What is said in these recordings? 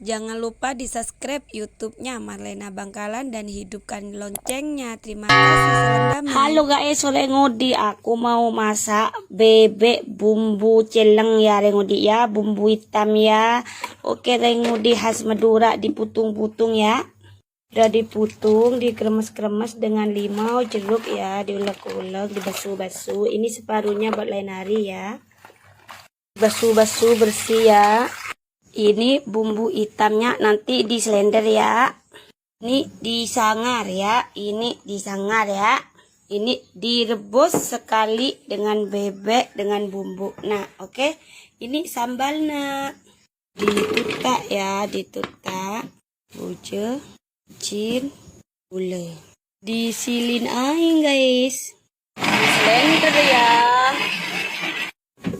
Jangan lupa di-subscribe YouTube-nya Marlena Bangkalan dan hidupkan loncengnya. Terima kasih, salam damai. Halo guys, sore ngudi aku mau masak bebek bumbu celeng ya rengudi ya, bumbu hitam ya. Oke rengudi khas Madura, diputung-putung ya. Udah diputung, dikremes-kremes dengan limau, jeruk ya, diulek-ulek, dibasuh-basuh. Ini separuhnya buat lain hari ya. Basuh-basuh bersih ya. Ini bumbu hitamnya nanti di slender ya. Ini disangar ya. Ini disangar ya. Ini direbus sekali dengan bebek dengan bumbu. Nah, oke. Ini sambalnya. Ditutak ya, ditutak. Buje, jin, gula. Disilin aing guys. Di slender ya.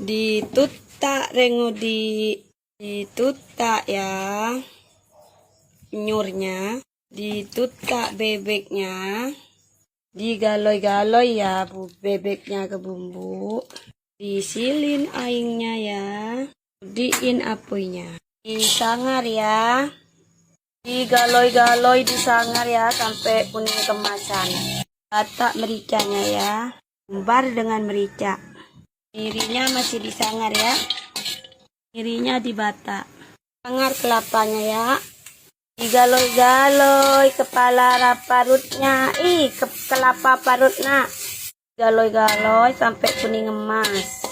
Ditutak rengudi. Ditutak ya nyurnya, ditutak bebeknya, digaloi-galoi ya bebeknya ke bumbu, disilin aingnya ya, diin apuinya, disangar ya, digaloi-galoi disangar ya sampai kuning kemasan. Batak mericanya ya, umbar dengan merica, mirinya masih disangar ya. Kirinya dibata. Sangar kelapanya ya. Digaloi-galoi kepala parutnya. Kelapa parutnya. Galoi-galoi sampai kuning emas.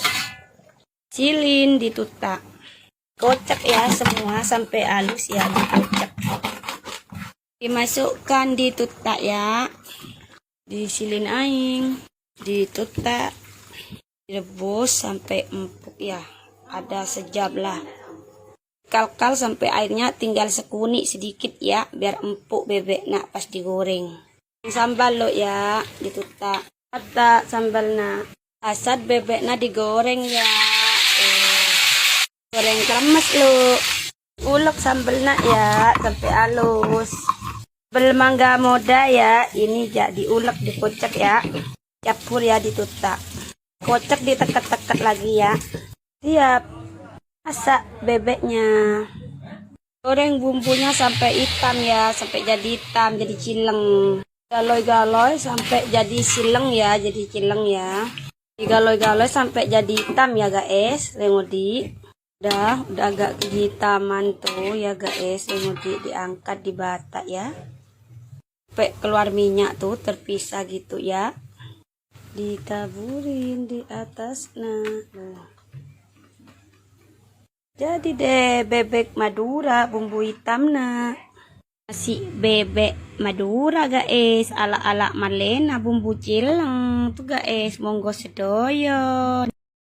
Silin ditutak. Kocak ya semua sampai halus ya dikocak. Dimasukkan ditutak ya. Disilin aing. Ditutak. Direbus sampai empuk ya. Ada sejam lah. Kal-kal sampai airnya tinggal sekuni sedikit ya, biar empuk bebek nak pas digoreng. Sambal lo ya, ditutak. Kata sambalnya. Asad bebek nak digoreng ya. Goreng kremes lo. Ulek sambalnya ya sampai halus. Belmangga muda ya, ini jadi ulek dikocak ya. Campur ya ditutak. Kocak ditekat-tekat lagi ya. Siap masak bebeknya, goreng bumbunya sampai hitam ya, sampai jadi hitam, jadi cileng. Galoi-galoi sampai jadi sileng ya, jadi cileng ya. Digaloi-galoi sampai jadi hitam ya guys, rengudi. Udah agak kehitaman tuh ya guys, rengudi diangkat dibata ya. Sampai keluar minyak tuh terpisah gitu ya. Ditaburin di atasnya. Jadi deh bebek Madura bumbu hitamnya. Nasi bebek Madura guys, ala-ala Marlena bumbu cileng tuh guys, monggo sedoyon.